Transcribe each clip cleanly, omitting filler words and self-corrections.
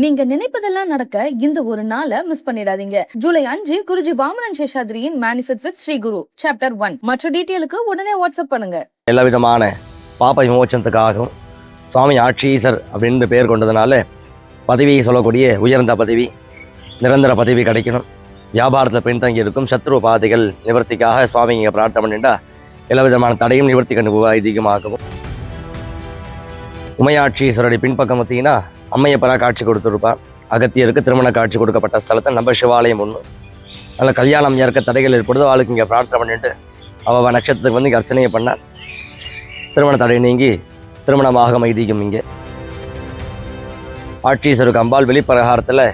நீங்க நினைப்பதெல்லாம் நடக்க இந்த ஒரு நாளை மிஸ் பண்ணிடாதீங்க. ஜூலை 5 குருஜி வாமனன் சேஷாத்ரியின் manifest with Shri Guru chapter 1. மற்ற டீட்டெயிலுக்கு உடனே வாட்ஸ்அப் பண்ணுங்க. எல்லா விதமான பாப விமோச்சனத்துக்காகவும் சுவாமி ஆட்சீசர் அப்படின்னு பெயர் கொண்டதுனால பதவியை சொல்லக்கூடிய உயர்ந்த பதவி, நிரந்தர பதவி கிடைக்கணும், வியாபாரத்தில் பின்தங்கி இருக்கும் சத்ரு பாதைகள் நிவர்த்திக்காக சுவாமி இங்கே பிரார்த்தனை பண்ணிட்டா எல்லா விதமான தடையும் நிவர்த்தி கண்டு அதிகமாகவும். உமையாட்சீஸ்வரருடைய பின்பக்கம் பார்த்தீங்கன்னா அம்மையப்பரா காட்சி கொடுத்துருப்பா. அகத்தியருக்கு திருமண காட்சி கொடுக்கப்பட்ட ஸ்தலத்தை நம்ம சிவாலயம் ஒன்று. அதில் கல்யாணம் இருக்க தடைகள் ஏற்படுது, அவளுக்கு இங்கே பிரார்த்தனை பண்ணிட்டு அவள் நட்சத்திரத்துக்கு வந்து இங்கே அர்ச்சனையை பண்ணால் திருமண தடை நீங்கி திருமணமாக மைதீகம். இங்கே ஆட்சீசருக்கு அம்பாள் வெளிப்பிரகாரத்தில்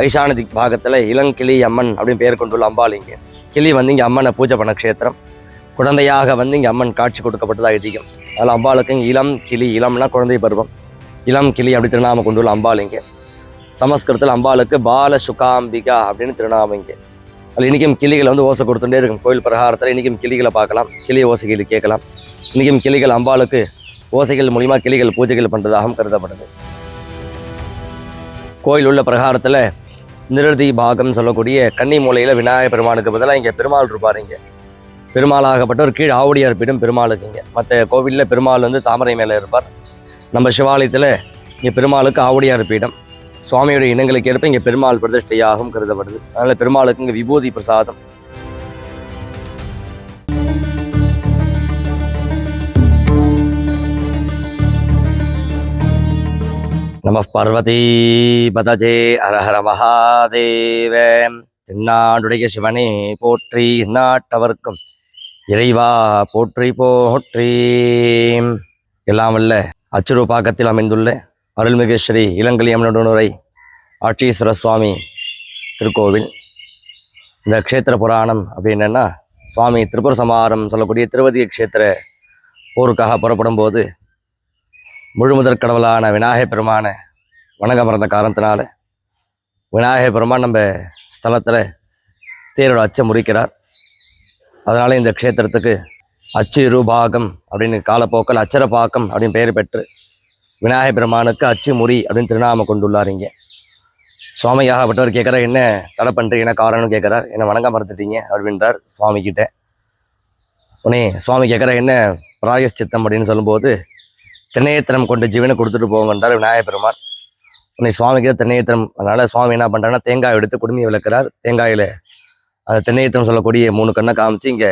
ஐசானதி பாகத்தில் இளங்கிளி அம்மன் அப்படின்னு பெயர் கொண்டுள்ள அம்பாள். இங்கே கிளி வந்து இங்கே அம்மனை பூஜை பண்ண க்ஷேத்திரம், குழந்தையாக வந்து இங்கே அம்மன் காட்சி கொடுக்கப்பட்டதாக ஐதீகம். அதில் அம்பாளுக்கு இங்கே இளம் கிளி, இளம்னா குழந்தை பருவம், இளம் கிளி அப்படி திருநாமம் கொண்டுள்ள அம்பாள். இங்கே சமஸ்கிருதத்தில் அம்பாளுக்கு பால சுகாம்பிகா அப்படின்னு திருநாமம். இங்கே அதில் இன்றைக்கும் கிளிகள் வந்து ஓசை கொடுத்துட்டே இருக்கும். கோயில் பிரகாரத்தில் இன்றைக்கும் கிளிகளை பார்க்கலாம், கிளி ஓசைகள் கேட்கலாம். இன்றைக்கும் கிளிகள் அம்பாளுக்கு ஓசைகள் மூலிமா கிளிகள் பூஜைகள் பண்ணுறதாகவும் கருதப்படுது. கோயில் உள்ள பிரகாரத்தில் நிருதி பாகம் சொல்லக்கூடிய கன்னி மூலையில் விநாயகர் பெருமானுக்கு பதிலாக இங்கே பெருமாள் இருப்பார். இங்கே பெருமாளாகப்பட்டவர் கீழ் ஆவுடையார் பீடம் பெருமாளுக்கு. இங்கே மற்ற கோவிலில் பெருமாள் வந்து தாமரை மேலே இருப்பார். நம்ம சிவாலயத்தில் இங்கே பெருமாளுக்கு ஆவுடையார் பீடம், சுவாமியுடைய இனங்களுக்கு ஏற்ப இங்கே பெருமாள் பிரதிஷ்டையாகவும் கருதப்படுது. அதனால் பெருமாளுக்கு இங்கே விபூதி பிரசாதம். நம பார்வதி பதஜே ஹரஹர மகாதேவ. தென்னாடுடைய சிவனே போற்றி, நாட்டவர்க்கும் இறைவா போற்றி போற்றி. எல்லாம் வல்ல அச்சுரூபாக்கத்தில் அமைந்துள்ள அருள்மிகு ஸ்ரீ இளங்கிளி அம்மனுரை ஆட்சீஸ்வர சுவாமி திருக்கோவில். இந்த க்ஷேத்திர புராணம் அப்படின்னா சுவாமி திரிபுர சமாரம் சொல்லக்கூடிய திருவதி க்ஷேத்திர போருக்காக புறப்படும் போது முழுமுதற் கடவுளான விநாயகர் பெருமான வணங்க மறந்த காரணத்தினால விநாயகர் பெருமான் நம்ம ஸ்தலத்தில் தேரோட அச்சை முறிக்கிறார். அதனால் இந்த க்ஷேத்திரத்துக்கு அச்சு ரூபாகம் அப்படின்னு காலப்போக்கில் அச்சரப்பாக்கம் அப்படின்னு பெயர் பெற்று விநாயகர் பெருமானுக்கு அச்சு முறி அப்படின்னு திருநாமம் கொண்டுள்ளார். இங்கே சுவாமியாகப்பட்டவர் கேட்குறார், என்ன தடை பண்ணுறீங்க, என்ன காரணம்னு கேட்குறார். என்ன வணங்க மறந்துட்டீங்க அப்படின்றார் சுவாமி கிட்ட. உடனே சுவாமி கேட்குற என்ன பிராயஷ்சித்தம் அப்படின்னு சொல்லும்போது திணையத்திரம் கொண்ட ஜீவனை கொடுத்துட்டு போங்கன்றார் விநாயகர் பெருமான். உடனே சுவாமிக்கு திணையத்திரம், அதனால் சுவாமி என்ன பண்ணுறாங்கன்னா தேங்காய் எடுத்து குடுமையை விளக்குறார். தேங்காயில் அந்த திணையத்திரம் சொல்லக்கூடிய 3 கண்ணை காமிச்சு இங்கே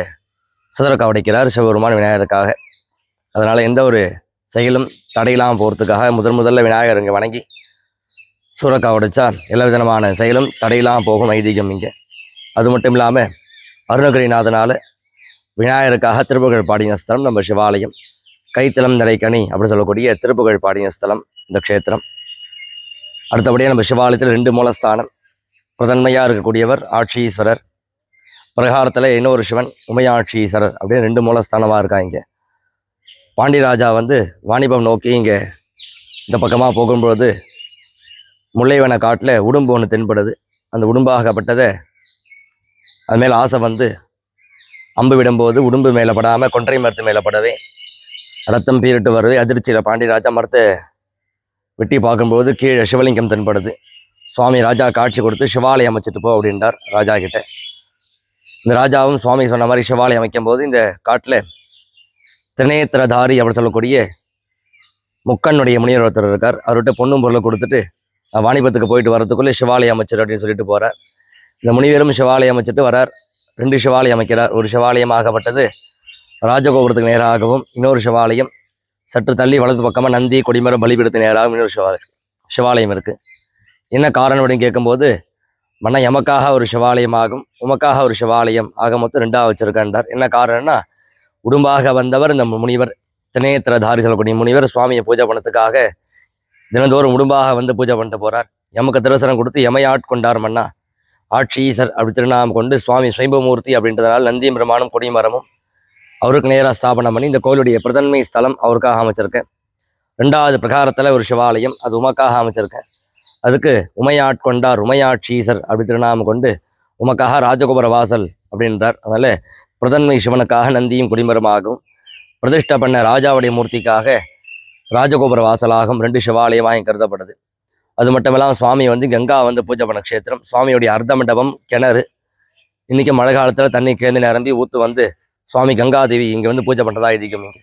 சிதறக்கா உடைக்கிறார் சிவபெருமான் விநாயகருக்காக. அதனால் எந்த ஒரு செயலும் தடையில்லாமல் போகிறதுக்காக முதல்ல விநாயகர் இங்கே வணங்கி சூறக்கா உடைச்சா எல்லா விதமான செயலும் தடையில்லாமல் போகும் ஐதீகம். இங்கே அது மட்டும் இல்லாமல் அருணகிரிநாதனால் விநாயகருக்காக திருப்புகழ் பாடின ஸ்தலம் நம்ம சிவாலயம். கைத்தலம் நடைக்கணி அப்படின்னு சொல்லக்கூடிய திருப்புகழ் பாடின ஸ்தலம் இந்த க்ஷேத்திரம். அடுத்தபடியாக நம்ம சிவாலயத்தில் 2 மூலஸ்தானம். முதன்மையாக இருக்கக்கூடியவர் ஆட்சீஸ்வரர், பிரகாரத்தில் இன்னொரு சிவன் உமையாட்சீஸ்வரர் அப்படின்னு 2 மூலஸ்தானமாக இருக்காங்க. பாண்டியராஜா வந்து வாணிபம் நோக்கி இங்கே இந்த பக்கமாக போகும்போது முல்லைவன காட்டில் உடும்பு ஒன்று தென்படுது. அந்த உடும்பாகப்பட்டதை அது மேலே ஆசை வந்து அம்பு விடும்போது உடும்பு மேலே படாமல் கொன்றை மரத்து மேலே படவே ரத்தம் பீரிட்டு வருது. அதிர்ச்சியில் பாண்டியராஜா மரத்தை வெட்டி பார்க்கும்போது கீழே சிவலிங்கம் தென்படுது. சுவாமி ராஜா காட்சி கொடுத்து சிவாலயம் அமைச்சிட்டு போ அப்படின்றார் ராஜா கிட்ட. இந்த ராஜாவும் சுவாமி சொன்ன மாதிரி சிவாலயம் அமைக்கும் போது இந்த காட்டில் திரிநேத்திரதாரி அப்படி சொல்லக்கூடிய முக்கண்ணுடைய முனிவர் ஒருத்தர் இருக்கார். அவர்கிட்ட பொண்ணும் பொருளை கொடுத்துட்டு வாணிபத்துக்கு போயிட்டு வரதுக்குள்ளே சிவாலயம் அமைச்சர் அப்படின்னு சொல்லிட்டு போகிறார். இந்த முனிவரும் சிவாலயம் அமைச்சிட்டு வரார். 2 சிவாலயம் அமைக்கிறார். ஒரு சிவாலயம் ஆகப்பட்டது ராஜகோபுரத்துக்கு நேராகவும், இன்னொரு சிவாலயம் சற்று தள்ளி வலது பக்கமாக நந்தி கொடிமரம் பலிபீடத்துக்கு நேராகவும் இன்னொரு சிவாலயம் இருக்குது. என்ன காரணம் அப்படின்னு கேட்கும்போது, மன்னா எமக்காக ஒரு சிவாலயம் ஆகும், உமக்காக ஒரு சிவாலயம் ஆக மொத்தம் 2ஆக வச்சுருக்காண்டார். என்ன காரணம்னா, உடும்பாக வந்தவர் இந்த முனிவர் திணையத்திரதாரி சொல்லக்கூடிய முனிவர் சுவாமியை பூஜை பண்ணத்துக்காக தினந்தோறும் உடும்பாக வந்து பூஜை பண்ணிட்டு போகிறார். எமக்கு திருசனம் கொடுத்து எமையாட்கொண்டார் மன்னா ஆட்சீசர் அப்படி திருநாமம் கொண்டு சுவாமி ஸ்வயம்பமூர்த்தி அப்படின்றதுனால நந்தியும் பிரமாணம் கொடிமரமும் அவருக்கு நேராக ஸ்தாபனம் பண்ணி இந்த கோயிலுடைய பிரதன்மை ஸ்தலம் அவருக்காக அமைச்சிருக்கேன். 2வது பிரகாரத்தில் ஒரு சிவாலயம், அது உமக்காக அமைச்சிருக்கேன். அதுக்கு உமையாட்கொண்டார் உமையாட்சீசர் அப்படி திருநாமம் கொண்டு உமக்காக ராஜகோபுர வாசல் அப்படின்றார். அதனால் பிரதன்மை சிவனுக்காக நந்தியும் கொடிமரமாகவும், பிரதிஷ்டை பண்ண ராஜாவுடைய மூர்த்திக்காக ராஜகோபுர வாசலாகவும் 2 சிவாலயமாக கருதப்படுது. அது மட்டும் இல்லாமல் சுவாமி வந்து கங்கா வந்து பூஜை பண்ண க்ஷேத்திரம். சுவாமியுடைய அர்த்த மண்டபம், கிணறு. இன்னைக்கு மழை காலத்தில் தண்ணி கேந்து நிரம்பி ஊத்து வந்து சுவாமி கங்காதேவி இங்கே வந்து பூஜை பண்ணுறதா ஐதீகம் இங்கே.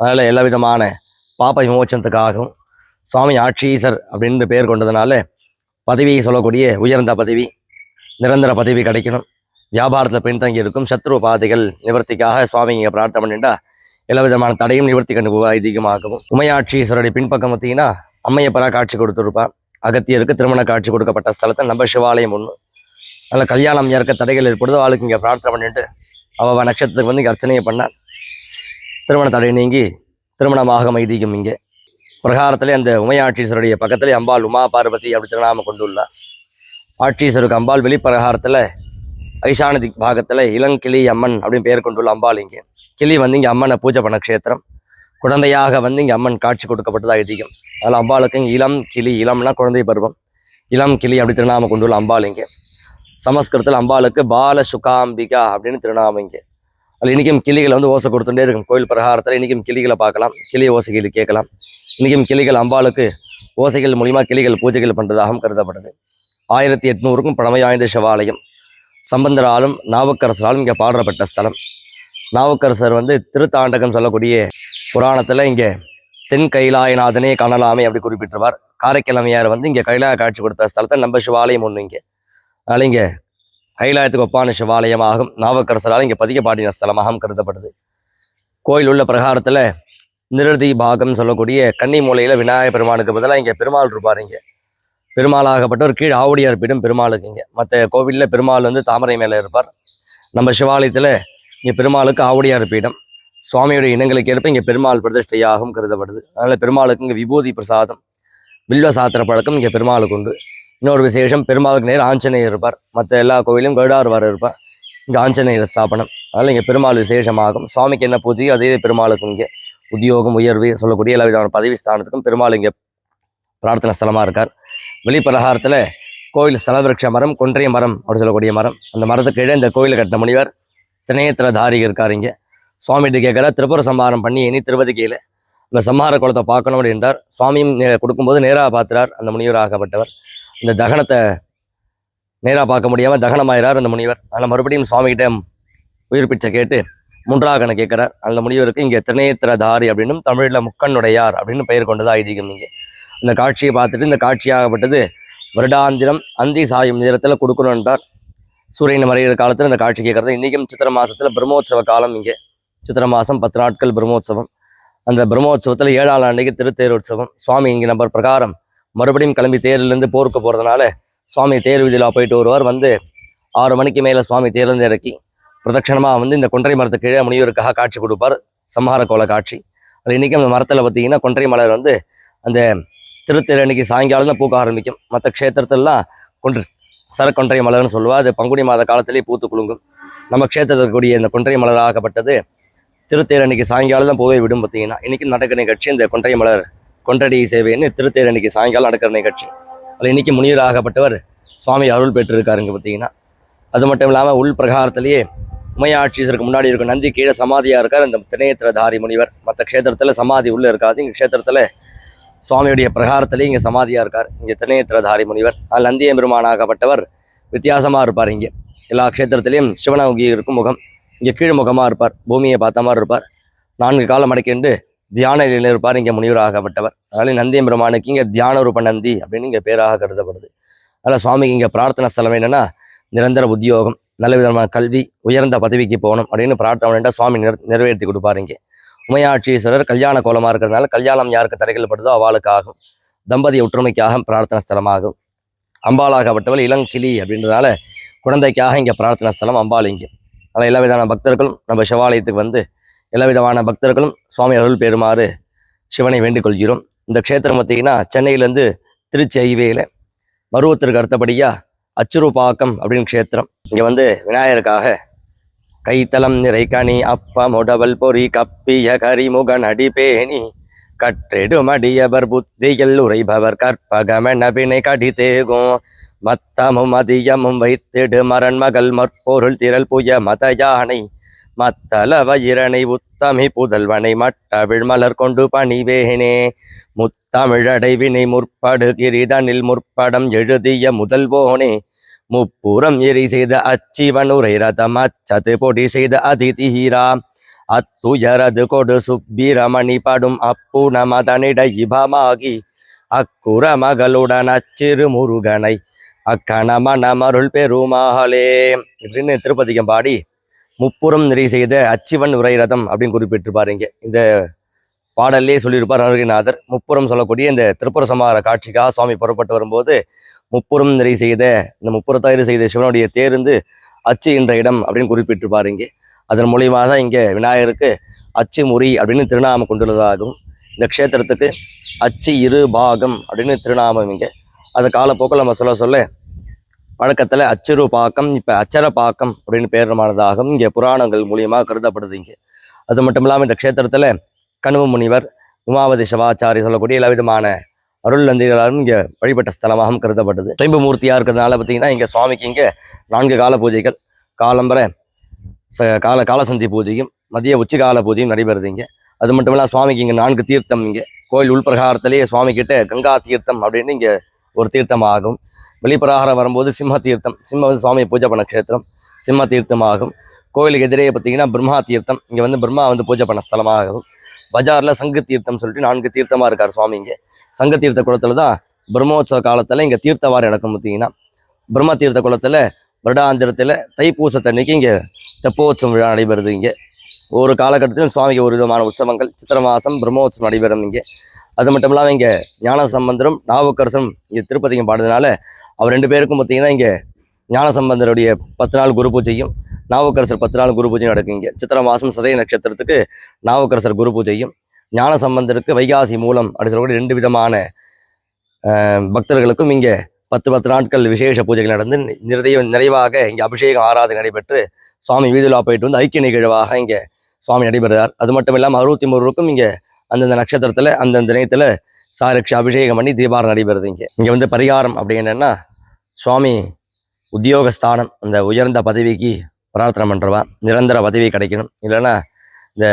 அதனால் எல்லா விதமான பாப விமோச்சனத்துக்காகவும் சுவாமி ஆட்சீசர் அப்படின்னு பேர் கொண்டதுனால பதவியை சொல்லக்கூடிய உயர்ந்த பதவி, நிரந்தர பதவி கிடைக்கணும், வியாபாரத்தில் பின்தங்கி இருக்கும் சத்ரு பாதைகள் நிவர்த்திக்காக சுவாமி இங்கே பிரார்த்தனை பண்ணிட்டா எல்லா விதமான தடையும் நிவர்த்தி கண்டு அதிகமாகவும். உமையாட்சீஸ்வரருடைய பின்பக்கம் பார்த்தீங்கன்னா அம்மையப்பரா காட்சி கொடுத்துருப்பான். அகத்தியருக்கு திருமண காட்சி கொடுக்கப்பட்ட ஸ்தலத்தை நம்ம சிவாலயம் ஒன்று. அதில் கல்யாணம் இருக்க தடைகள் ஏற்படுதோ அவளுக்கு இங்கே பிரார்த்தனை பண்ணிட்டு அவள் நட்சத்திரத்துக்கு வந்து இங்கே அர்ச்சனையை பண்ணால் திருமண தடை நீங்கி திருமணமாக ஐதீகம். இங்கே பிரகாரத்திலே அந்த உமையாட்சீஸ்வருடைய பக்கத்திலே அம்பாள் உமா பார்வதி அப்படி திருநாமம் கொண்டுள்ளார். ஆட்சீஸ்வருக்கு அம்பாள் வெளிப்பிரகாரத்தில் ஐசான திக் பாகத்தில் இளங்கிளி அம்மன் அப்படின்னு பேர் கொண்டுள்ள அம்பாள் இங்கே. கிளி வந்து இங்கே அம்மனை பூஜை பண்ண க்ஷேத்திரம். குழந்தையாக வந்து இங்கே அம்மன் காட்சி கொடுக்கப்பட்டது ஐதீகம். அதில் அம்பாளுக்கு இங்கே இளம் கிளி, இளம்னா குழந்தை பருவம், இளம் கிளி அப்படி திருநாமம் கொண்டுள்ள அம்பாள் இங்கே. சமஸ்கிருதத்தில் அம்பாளுக்கு பால சுகாம்பிகா அப்படின்னு திருநாமம் இங்கே. அதில் இன்றைக்கும் கிளிகள் வந்து ஓசை கொடுத்துட்டே இருக்கும். கோயில் பிரகாரத்தில் இன்றைக்கும் கிளிகளை பார்க்கலாம், கிளி ஓசைகள் கேட்கலாம். இன்றைக்கும் கிளிகள் அம்பாளுக்கு ஓசைகள் மூலிமா கிளிகள் பூஜைகள் பண்ணுறதாகவும் கருதப்படுது. 1800க்கும் பழமை வாய்ந்த சிவாலயம். சம்பந்தராலும் நாவுக்கரசராலும் இங்கே பாடப்பட்ட ஸ்தலம். நாவுக்கரசர் வந்து திருத்தாண்டகம் சொல்லக்கூடிய புராணத்தில் இங்கே தென் கைலாயநாதனே காணலாமே அப்படி குறிப்பிட்டிருவார். காரைக்கிழமையார் வந்து இங்கே கைலாய காட்சி கொடுத்த ஸ்தலத்தை நம்ம சிவாலயம் ஒன்று இங்கே. அதனால் இங்கே கைலாயத்துக்கு ஒப்பான சிவாலயமாகும். நாவுக்கரசரால் இங்கே பதிக பாடின ஸ்தலமாகவும் கருதப்படுது. கோயில் உள்ள பிரகாரத்தில் நிருதி பாகம் சொல்லக்கூடிய கன்னி மூலையில் விநாயகர் பெருமானுக்கு பதிலாக இங்கே பெருமாள் இருப்பார். இங்கே பெருமாளாகப்பட்டவர் கீழ் ஆவுடையார் பீடம் பெருமாளுக்கு. இங்கே மற்ற கோவிலில் பெருமாள் வந்து தாமரை மேலே இருப்பார். நம்ம சிவாலயத்தில் இங்கே பெருமாளுக்கு ஆவுடையார் பீடம். சுவாமியுடைய இனங்களுக்கு ஏற்ப இங்கே பெருமாள் பிரதிஷ்டையாகவும் கருதப்படுது. அதனால் பெருமாளுக்கு இங்கே விபூதி பிரசாதம், வில்வ சாத்திர பழக்கம் இங்கே பெருமாளுக்கு உண்டு. இன்னொரு விசேஷம், பெருமாளுக்கு நேர் ஆஞ்சநேயர் இருப்பார். மற்ற எல்லா கோவிலும் கருடாழ்வார் இருப்பார். இங்கே ஆஞ்சநேயர் ஸ்தாபனம். அதனால் இங்கே பெருமாள் விசேஷமாகும். சுவாமிக்கு என்ன பூஜையோ அதே பெருமாளுக்கும் இங்கே உத்தியோகம் உயர்வு சொல்லக்கூடிய எல்லா விதமான பதவி ஸ்தானத்துக்கும் பெருமாள் இங்கே பிரார்த்தனை ஸ்தலமாக இருக்கார். வெளிப்பிரகாரத்தில் கோயில் ஸ்தலவிருட்ச மரம், கொன்றைய மரம் அப்படி சொல்லக்கூடிய மரம். அந்த மரத்துக்கு கீழே இந்த கோயிலை கட்டின முனிவர் திணையத்திரதாரி இருக்கார். இங்கே சுவாமிகிட்ட கேட்குற திருப்புர சம்ஹாரம் பண்ணி இனி திருப்பதிக்கையில் இந்த சம்ஹார குளத்தை பார்க்கணும் அப்படின்றார். சுவாமியும் கொடுக்கும்போது நேராக பார்த்துறார் அந்த முனிவராகப்பட்டவர். இந்த தகனத்தை நேராக பார்க்க முடியாமல் தகனமாயிறார் அந்த முனிவர். அதில் மறுபடியும் சுவாமிகிட்ட உயிர் பிச்சை கேட்டு மூன்றாக கேட்கிறார். அந்த முனிவருக்கு இங்கே திணையத்திரதாரி அப்படின்னும் தமிழில் முக்கண்ணுடையார் அப்படின்னு பெயர் கொண்டது ஐதீகம். இங்கே இந்த காட்சியை பார்த்துட்டு இந்த காட்சியாகப்பட்டது வருடாந்திரம் அந்தி சாயும் நேரத்தில் கொடுக்கணுன்றார். சூரியன் மறைகிற காலத்தில் இந்த காட்சி கேட்கறது. இன்றைக்கும் சித்திரை மாதத்தில் பிரம்மோற்சவ காலம். இங்கே சித்திரை மாதம் 10 நாட்கள் பிரம்மோற்சவம். அந்த பிரம்மோற்சவத்தில் 7ஆம் ஆண்டுக்கு திருத்தேர் உற்சவம். சுவாமி இங்கே நம்பர் பிரகாரம் மறுபடியும் கிளம்பி தேரிலிருந்து போருக்கு போகிறதுனால சுவாமி தேர் வீதியில் போயிட்டு வருவார். வந்து 6 மணிக்கு மேலே சுவாமி தேர்ந்து இறக்கி பிரதட்சணமாக வந்து இந்த கொன்றை மரத்துக்கு கீழே முனிவருக்காக காட்சி கொடுப்பார். சம்ஹார கோல காட்சி. அது இன்றைக்கும் அந்த மரத்தில் பார்த்தீங்கன்னா கொன்றை மலர் வந்து அந்த திருத்தேர் அன்னைக்கு சாயங்காலம் தான் பூக்க ஆரம்பிக்கும். மற்ற க்ஷேத்திரத்திலாம் சரக்கொன்றை மலர்னு சொல்லுவாள். அது பங்குனி மாத காலத்திலே பூத்து குலுங்கும். நம்ம க்ஷேத்திரத்தில் கூடிய இந்த கொன்றை மலராகப்பட்டது திருத்தேர் அன்னைக்கு சாயங்காலம் தான் பூவை விடும். பார்த்தீங்கன்னா இன்றைக்கும் நடக்கிற நிகழ்ச்சி இந்த கொன்றை மலர் கொன்றடி சேவைன்னு திருத்தேர் அன்னைக்கு சாயங்காலம் நடக்கிற நிகழ்ச்சி. அதில் இன்றைக்கி முனிவராகப்பட்டவர் சுவாமி அருள் பெற்றிருக்காருங்க. பார்த்தீங்கன்னா அது மட்டும் இல்லாமல் உள் பிரகாரத்திலேயே உமையாட்சீசருக்கு முன்னாடி இருக்கும் நந்தி கீழே சமாதியாக இருக்கார் இந்த திணையத்திரதாரி முனிவர். மற்ற க்ஷேத்திரத்தில் சமாதி உள்ளே இருக்காது. இங்கே க்ஷேத்திரத்தில் சுவாமியுடைய பிரகாரத்திலேயே இங்கே சமாதியாக இருக்கார் இங்கே திணையத்திரதாரி முனிவர். அதில் நந்திய பெருமானாகப்பட்டவர் வித்தியாசமாக இருப்பார். இங்கே எல்லா க்ஷேத்திரத்திலையும் சிவனமுகி இருக்கும் முகம். இங்கே கீழ்முகமாக இருப்பார், பூமியை பார்த்த மாதிரி இருப்பார். 4 காலம் மடக்கிண்டு தியான நிலையில் இருப்பார் இங்கே முனிவராகப்பட்டவர். அதனால நந்தியம் பெருமானுக்கு இங்கே தியான ரூப நந்தி அப்படின்னு இங்கே பேராக கருதப்படுது. அதனால் சுவாமிக்கு இங்கே பிரார்த்தனை ஸ்தலம் என்னென்னா நிரந்தர உத்தியோகம், நல்ல விதமான கல்வி, உயர்ந்த பதவிக்கு போகணும் அப்படின்னு பிரார்த்தனை பண்ணிட்டால் சுவாமி நிறைவேற்றி கொடுப்பார். இங்கே உமையாட்சீஸ்வரர் கல்யாண கோலமாக இருக்கிறதுனால கல்யாணம் யாருக்கு தடைகள் படுதோ அவளுக்கு ஆகும். தம்பதி ஒற்றுமைக்காக பிரார்த்தனை ஸ்தலமாகும். அம்பாளாகப்பட்டவள் இளங்கிளி அப்படின்றதுனால குழந்தைக்காக இங்கே பிரார்த்தனை ஸ்தலம் அம்பாள் இங்கே. அதனால் எல்லா விதமான பக்தர்களும் நம்ம சிவாலயத்துக்கு வந்து எல்லா விதமான பக்தர்களும் சுவாமி அருள் பெறுமாறு சிவனை வேண்டிக் கொள்கிறோம். இந்த க்ஷேத்திரம் பார்த்தீங்கன்னா சென்னையிலேருந்து திருச்சி ஹைவேல மருவத்திற்கு அடுத்தபடியாக அச்சுறுபாக்கம் அப்படின்னு க்ஷேத்திரம். இங்கே வந்து விநாயகருக்காக கைத்தலம் நிறை கனி அப்ப முடவல் பொறி கப்பிய கரிமுகன் அடிபேணி கற்றெடுமடியவர் புத்தியில் உரைபவர் கற்பகமென பிணை கடிதேகும் மத்தமும் அதியமும் வைத்திடு மரண்மகள் மற்பொருள் திரள் புய மத யானை மத்தள வயிரனை உத்தமி புதல்வனை மட்ட விழ்மலர் கொண்டு பணிவேனே முத்தமிழடைவினை முற்படு கிரிதனில் முற்படம் எழுதிய முதல்வோனே முப்புறம் எரி செய்த அச்சிவனுரை ரதம் அச்சது பொடி செய்த அதிதீரா அத்துயரது கொடு சுப்பிரமணி படும் அப்புன மதனிட இபமாகி அக்குற மகளுடன் அச்சிறு முருகனை அக்கணமணமருள் பெருமாளே இப்படின்னு திருப்பதிகம் பாடி முப்புறம் நிறை செய்த அச்சிவன் உரை ரதம் அப்படின்னு குறிப்பிட்டு பாருங்க. இந்த பாடல்லே சொல்லியிருப்பார் அருகிநாதர். முப்புறம் சொல்லக்கூடிய இந்த திருப்புர சமார காட்சிக்காக சுவாமி புறப்பட்டு வரும்போது முப்புறம் நிறை செய்த இந்த முப்புறத்தாயிரு செய்த சிவனுடைய தேர்ந்து அச்சு என்ற இடம் அப்படின்னு குறிப்பிட்டு பாருங்க. அதன் மூலியமாக தான் இங்கே விநாயகருக்கு அச்சு முறி அப்படின்னு திருநாமம் கொண்டுள்ளதாகவும் இந்த க்ஷேத்திரத்துக்கு அச்சு இரு பாகம் அப்படின்னு திருநாமம் இங்கே. அது காலப்போக்கில் நம்ம சொல்ல வழக்கத்தில் அச்சிறு பாக்கம் இப்போ அச்சர பாக்கம் அப்படின்னு பேரமானதாகவும் இங்கே புராணங்கள் மூலியமாக கருதப்படுது இங்கே. அது மட்டும் இல்லாமல் இந்த க்ஷேத்திரத்தில் கணுவ முனிவர் உமாவதி சிவாச்சாரி சொல்லக்கூடிய எல்லா விதமான அருள் நந்திகளாலும் இங்கே வழிபட்ட ஸ்தலமாகவும் கருதப்பட்டது. சுயம்பு மூர்த்தியாக இருக்கிறதுனால பார்த்தீங்கன்னா இங்கே சுவாமிக்கு இங்கே 4 கால பூஜைகள், காலம்பர காலசந்தி பூஜையும் மதிய உச்சிகால பூஜையும் நடைபெறுது இங்கே. அது மட்டும் இல்லாமல் சுவாமிக்கு இங்கே 4 தீர்த்தம் இங்கே கோயில் உள்பிரகாரத்திலேயே சுவாமி கிட்ட கங்கா தீர்த்தம் அப்படின்னு இங்கே ஒரு தீர்த்தம் ஆகும். வெளிப்பிரகாரம் வரும்போது சிம்ம தீர்த்தம், சிம்ம வந்து சுவாமி பூஜை பண்ண க்ஷேத்திரம், சிம்ம தீர்த்தமாகும். கோயிலுக்கு எதிரே பார்த்தீங்கன்னா பிரம்மா தீர்த்தம், இங்கே வந்து பிரம்மா வந்து பூஜை பண்ண ஸ்தலமாகும். பஜாரில் சங்கு தீர்த்தம் சொல்லிட்டு 4 தீர்த்தமாக இருக்கார் சுவாமி இங்கே. சங்க தீர்த்த குளத்தில் தான் பிரம்மோற்சவ காலத்தில் இங்கே தீர்த்தவாரம் நடக்கும். பார்த்தீங்கன்னா பிரம்ம தீர்த்த குளத்தில் வருடாந்திரத்தில் தைப்பூசத்தன்னைக்கு இங்கே தெப்போற்சவம் விழா நடைபெறுது இங்கே. ஒரு காலகட்டத்திலும் சுவாமிக்கு ஒரு விதமான உற்சவங்கள் சித்திரை மாதம் பிரம்மோற்சவம் நடைபெறும் இங்கே. அது மட்டும் இல்லாமல் இங்கே ஞான சம்பந்தரும் நாவுக்கரசரும் இங்கே திருப்பதிக்கும் பாடுறதுனால அவர் 2 பேருக்கும் பார்த்தீங்கன்னா இங்கே ஞான சம்பந்தருடைய 10 நாள் குரு பூஜையும் நாவுக்கரசர் 10 நாள் குரு பூஜையும் நடக்கும் இங்கே. சித்திரை மாதம் சதய நட்சத்திரத்துக்கு நாவுக்கரசர் குரு பூஜையும், ஞான சம்பந்தருக்கு வைகாசி மூலம் அப்படின்னு சொல்லக்கூடிய 2 விதமான பக்தர்களுக்கும் இங்கே 10 நாட்கள் விசேஷ பூஜைகள் நடந்து நிறைவாக இங்கே அபிஷேகம் ஆராதனை நடைபெற்று சுவாமி வீதிலா போயிட்டு வந்து ஐக்கிய நிகழ்வாக இங்கே சுவாமி நடைபெறுகிறார். அது மட்டும் இல்லாமல் 63 இங்கே அந்தந்த நட்சத்திரத்தில் அந்தந்த தினத்தில் சாரக்ஷ அபிஷேகம் பண்ணி தீபாரம் நடைபெறுது இங்கே. இங்கே வந்து பரிகாரம் அப்படி என்னென்னா சுவாமி உத்தியோகஸ்தானம், அந்த உயர்ந்த பதவிக்கு பிரார்த்தனை பண்ணுறவா நிரந்தர பதவி கிடைக்கணும், இல்லைன்னா இந்த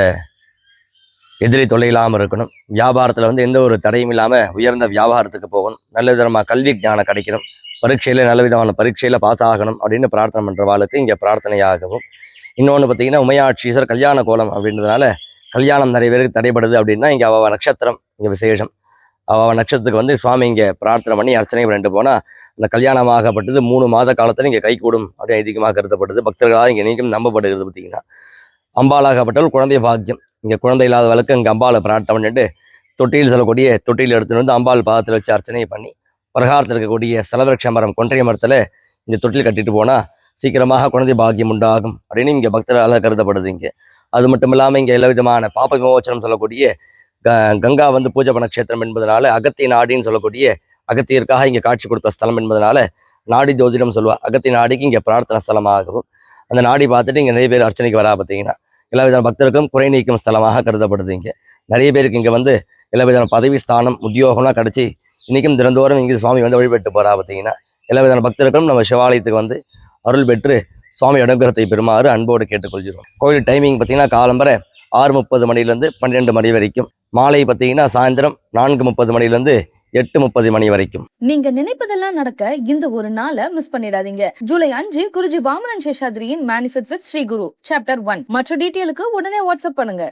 எதிரி தொல்லை இல்லாமல் இருக்கணும், வியாபாரத்தில் வந்து எந்த ஒரு தடையும் இல்லாமல் உயர்ந்த வியாபாரத்துக்கு போகணும், நல்ல விதமாக கல்வி ஞானம் கிடைக்கணும், பரீட்சையில் நல்ல விதமான பரீட்சையில் பாஸ் ஆகணும் அப்படின்னு பிரார்த்தனை பண்ணுறவாளுக்கு இங்கே பிரார்த்தனையாகவும். இன்னொன்று பார்த்தீங்கன்னா உமையாட்சீசர் கல்யாண கோலம் அப்படின்றதுனால கல்யாணம் நிறைய பேருக்கு தடைபடுது அப்படின்னா இங்கே அவ நட்சத்திரம் இங்கே விசேஷம். அவ நட்சத்திரத்துக்கு வந்து சுவாமி இங்கே பிரார்த்தனை பண்ணி அர்ச்சனை பண்ணிட்டு போனால் அந்த கல்யாணமாகப்பட்டது 3 மாத காலத்தில் இங்கே கைகூடும் அப்படின்னு அதிகமாக கருதப்படுது. பக்தர்களாக இங்கே நீக்கும் நம்பப்படுகிறது. பார்த்தீங்கன்னா அம்பாளாகப்பட்டவள் குழந்தை பாக்கியம், இங்கே குழந்தை இல்லாதவளுக்கு இங்கே அம்பாளை பிரார்த்தனை பண்ணிட்டு தொட்டியில் சொல்லக்கூடிய தொட்டியில் எடுத்துகிட்டு வந்து அம்பாள் பாதத்தில் வச்சு அர்ச்சனை பண்ணி பிரகாரத்தில் இருக்கக்கூடிய சலவிரட்ச மரம் கொன்றைய மரத்தில் இந்த தொட்டில் கட்டிட்டு போனால் சீக்கிரமாக குழந்தை பாக்கியம் உண்டாகும் அப்படின்னு இங்கே பக்தர்களால் கருதப்படுது இங்கே. அது மட்டும் இல்லாமல் இங்கே எல்லா விதமான பாப விமோச்சனம் சொல்லக்கூடிய கங்கா வந்து பூஜை பண்ண க்ஷேத்திரம் என்பதனால அகத்திய நாடின்னு சொல்லக்கூடிய அகத்தியருக்காக இங்கே காட்சி கொடுத்த ஸ்தலம் என்பதனால நாடி ஜோதிடம் சொல்லுவா. அகத்திய நாடிக்கு இங்கே பிரார்த்தனை ஸ்தலமாகவும் அந்த நாடி பார்த்துட்டு இங்கே நிறைய பேர் அர்ச்சனைக்கு வரா. பார்த்தீங்கன்னா எல்லா விதமான பக்தருக்கும் குறை நீக்கும் ஸ்தலமாக கருதப்படுது இங்கே. நிறைய பேருக்கு இங்கே வந்து எல்லா விதமான பதவி ஸ்தானம் உத்தியோகம்லாம் கிடச்சி இன்றைக்கும் தினந்தோறும் இங்கே சுவாமி வந்து வழிபட்டு போகிறா. பார்த்தீங்கன்னா எல்லா விதமான பக்தர்களும் நம்ம சிவாலயத்துக்கு வந்து அருள் பெற்று சுவாமி அனுகிரகத்தை பெறுமாறு அன்போடு கேட்டுக்கொள்கிறோம். கோயில் டைமிங் பார்த்தீங்கன்னா காலம்பர 6:30 மணிலேருந்து 12 மணி வரைக்கும், மாலை பார்த்தீங்கன்னா சாயந்தரம் 4:30 மணிலேருந்து 8:30 மணி வரைக்கும். நீங்க நினைப்பதெல்லாம் நடக்க இந்த ஒரு நாளை மிஸ் பண்ணிடாதீங்க. ஜூலை 5 குருஜி வாமனன் சேஷாத்ரியின் manifest with Shri Guru chapter 1. மற்ற டீட்டெயிலுக்கு உடனே வாட்ஸ்அப் பண்ணுங்க.